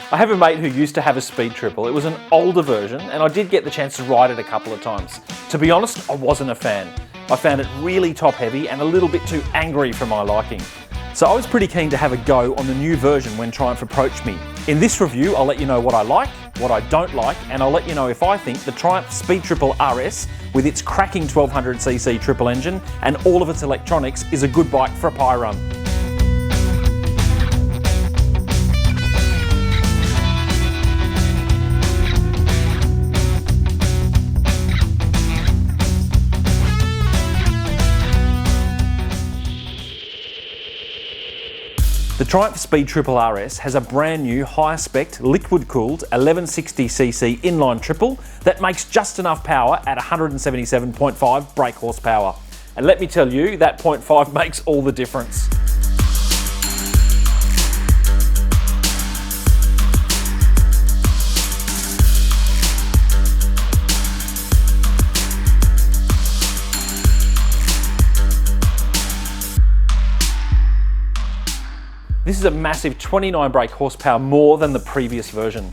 I have a mate who used to have a Speed Triple. It was an older version and I did get the chance to ride it a couple of times. To be honest, I wasn't a fan. I found it really top heavy and a little bit too angry for my liking. So I was pretty keen to have a go on the new version when Triumph approached me. In this review, I'll let you know what I like, what I don't like, and I'll let you know if I think the Triumph SpeedTriple RS with its cracking 1200cc triple engine and all of its electronics is a good bike for a pie run. The Triumph SpeedTriple RS has a brand new high-spec liquid-cooled 1160cc inline triple that makes just enough power at 177.5 brake horsepower. And let me tell you, that 0.5 makes all the difference. This is a massive 29 brake horsepower more than the previous version.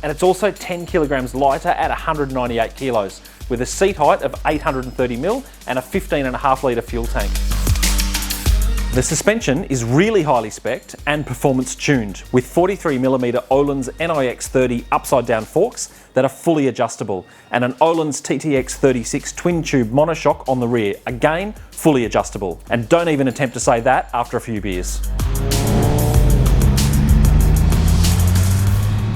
And it's also 10 kilograms lighter at 198 kilos, with a seat height of 830mm and a 15.5 litre fuel tank. The suspension is really highly spec'd and performance tuned, with 43mm Öhlins NIX30 upside down forks that are fully adjustable, and an Öhlins TTX36 twin tube monoshock on the rear, again fully adjustable. And don't even attempt to say that after a few beers.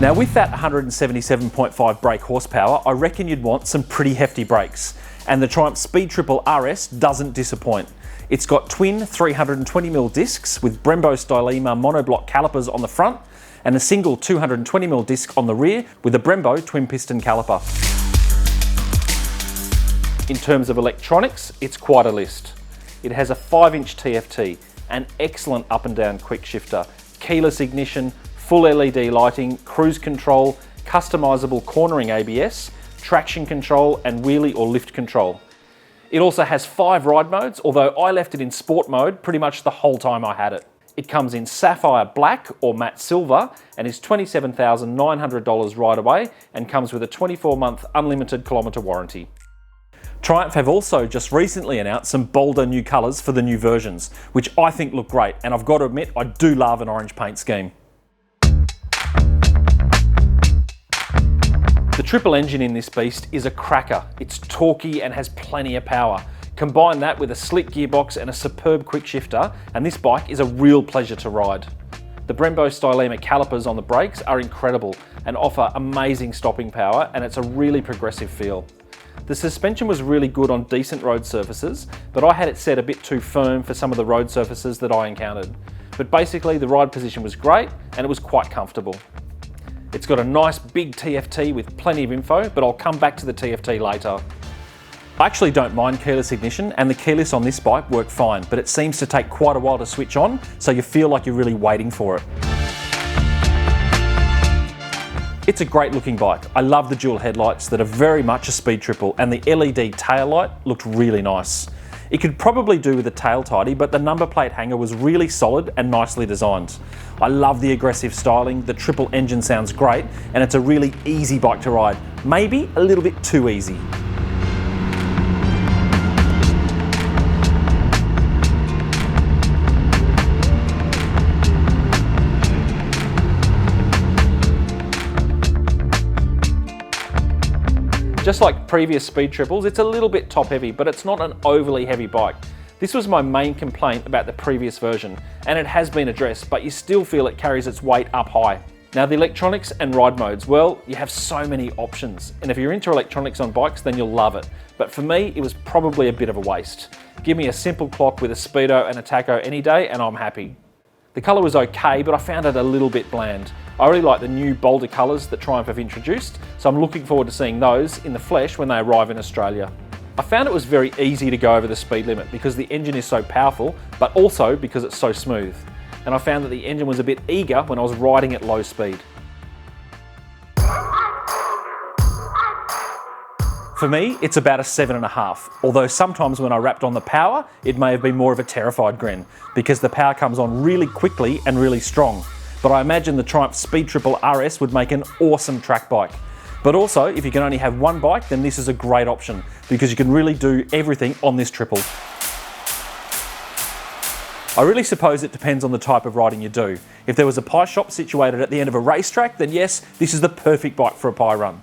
Now with that 177.5 brake horsepower, I reckon you'd want some pretty hefty brakes, and the Triumph SpeedTriple RS doesn't disappoint. It's got twin 320mm discs with Brembo Stylema monoblock calipers on the front, and a single 220mm disc on the rear with a Brembo twin piston caliper. In terms of electronics, it's quite a list. It has a 5-inch TFT, an excellent up and down quick shifter, keyless ignition, full LED lighting, cruise control, customizable cornering ABS, traction control, and wheelie or lift control. It also has 5 ride modes, although I left it in sport mode pretty much the whole time I had it. It comes in sapphire black or matte silver and is $27,900 right away and comes with a 24-month unlimited kilometre warranty. Triumph have also just recently announced some bolder new colours for the new versions, which I think look great, and I've got to admit I do love an orange paint scheme. The triple engine in this beast is a cracker. It's torquey and has plenty of power. Combine that with a slick gearbox and a superb quick shifter, and this bike is a real pleasure to ride. The Brembo Stylema calipers on the brakes are incredible and offer amazing stopping power, and it's a really progressive feel. The suspension was really good on decent road surfaces, but I had it set a bit too firm for some of the road surfaces that I encountered. But basically the ride position was great and it was quite comfortable. It's got a nice big TFT with plenty of info, but I'll come back to the TFT later. I actually don't mind keyless ignition, and the keyless on this bike worked fine, but it seems to take quite a while to switch on, so you feel like you're really waiting for it. It's a great looking bike. I love the dual headlights that are very much a Speed Triple, and the LED tail light looked really nice. It could probably do with a tail tidy, but the number plate hanger was really solid and nicely designed. I love the aggressive styling, the triple engine sounds great, and it's a really easy bike to ride. Maybe a little bit too easy. Just like previous Speed Triples, it's a little bit top heavy, but it's not an overly heavy bike. This was my main complaint about the previous version, and it has been addressed, but you still feel it carries its weight up high. Now the electronics and ride modes, well, you have so many options, and if you're into electronics on bikes, then you'll love it. But for me, it was probably a bit of a waste. Give me a simple clock with a speedo and a tacho any day, and I'm happy. The colour was okay, but I found it a little bit bland. I really like the new bolder colours that Triumph have introduced, so I'm looking forward to seeing those in the flesh when they arrive in Australia. I found it was very easy to go over the speed limit because the engine is so powerful, but also because it's so smooth. And I found that the engine was a bit eager when I was riding at low speed. For me, it's about a 7.5, although sometimes when I rapped on the power, it may have been more of a terrified grin, because the power comes on really quickly and really strong. but I imagine the Triumph SpeedTriple RS would make an awesome track bike. But also, if you can only have one bike, then this is a great option because you can really do everything on this triple. I really suppose it depends on the type of riding you do. If there was a pie shop situated at the end of a racetrack, then yes, this is the perfect bike for a pie run.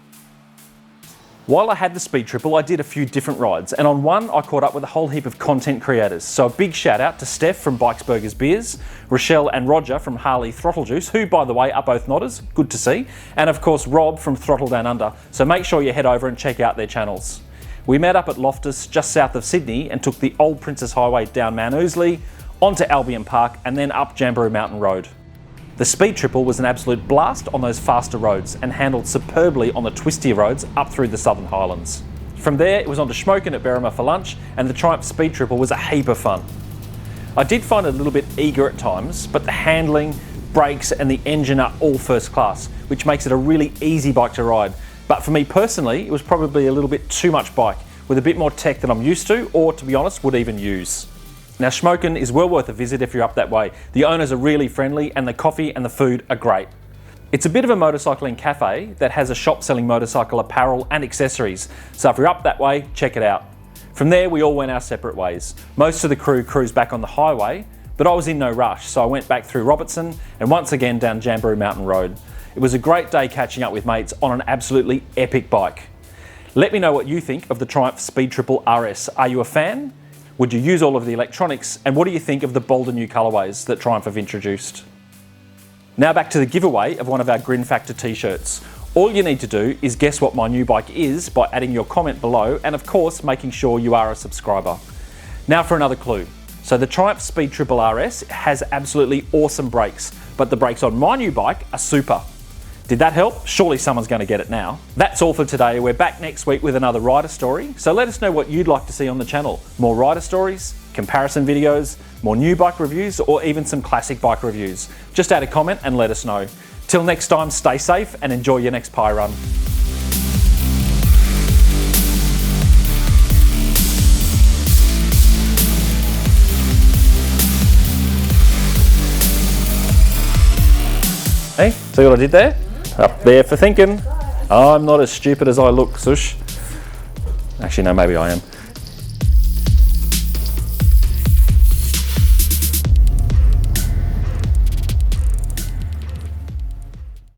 While I had the SpeedTriple, I did a few different rides, and on one I caught up with a whole heap of content creators. So a big shout out to Steph from Bikes Burgers Beers, Rochelle and Roger from Harley Throttle Juice, who by the way are both nodders, good to see, and of course Rob from Throttle Down Under, so make sure you head over and check out their channels. We met up at Loftus just south of Sydney and took the old Princess Highway down Mount Ousley, onto Albion Park and then up Jamberoo Mountain Road. The SpeedTriple was an absolute blast on those faster roads and handled superbly on the twistier roads up through the Southern Highlands. From there it was on to Schmoken at Berrima for lunch, and the Triumph SpeedTriple was a heap of fun. I did find it a little bit eager at times, but the handling, brakes and the engine are all first class, which makes it a really easy bike to ride. But for me personally, it was probably a little bit too much bike, with a bit more tech than I'm used to, or to be honest, would even use. Now Schmoken is well worth a visit if you're up that way. The owners are really friendly and the coffee and the food are great. It's a bit of a motorcycling cafe that has a shop selling motorcycle apparel and accessories, so if you're up that way, check it out. From there we all went our separate ways. Most of the crew cruised back on the highway, but I was in no rush, so I went back through Robertson and once again down Jamberoo Mountain Road. It was a great day catching up with mates on an absolutely epic bike. Let me know what you think of the Triumph SpeedTriple RS. Are you a fan? Would you use all of the electronics? And what do you think of the bolder new colourways that Triumph have introduced? Now back to the giveaway of one of our Grin Factor t-shirts. All you need to do is guess what my new bike is by adding your comment below and of course making sure you are a subscriber. Now for another clue. So the Triumph SpeedTriple RS has absolutely awesome brakes, but the brakes on my new bike are super. Did that help? Surely someone's going to get it now. That's all for today. We're back next week with another rider story, so let us know what you'd like to see on the channel. More rider stories, comparison videos, more new bike reviews, or even some classic bike reviews. Just add a comment and let us know. Till next time, stay safe and enjoy your next pie run. Hey, see what I did there? Up there for thinking. I'm not as stupid as I look, Sush. Actually, no, maybe I am.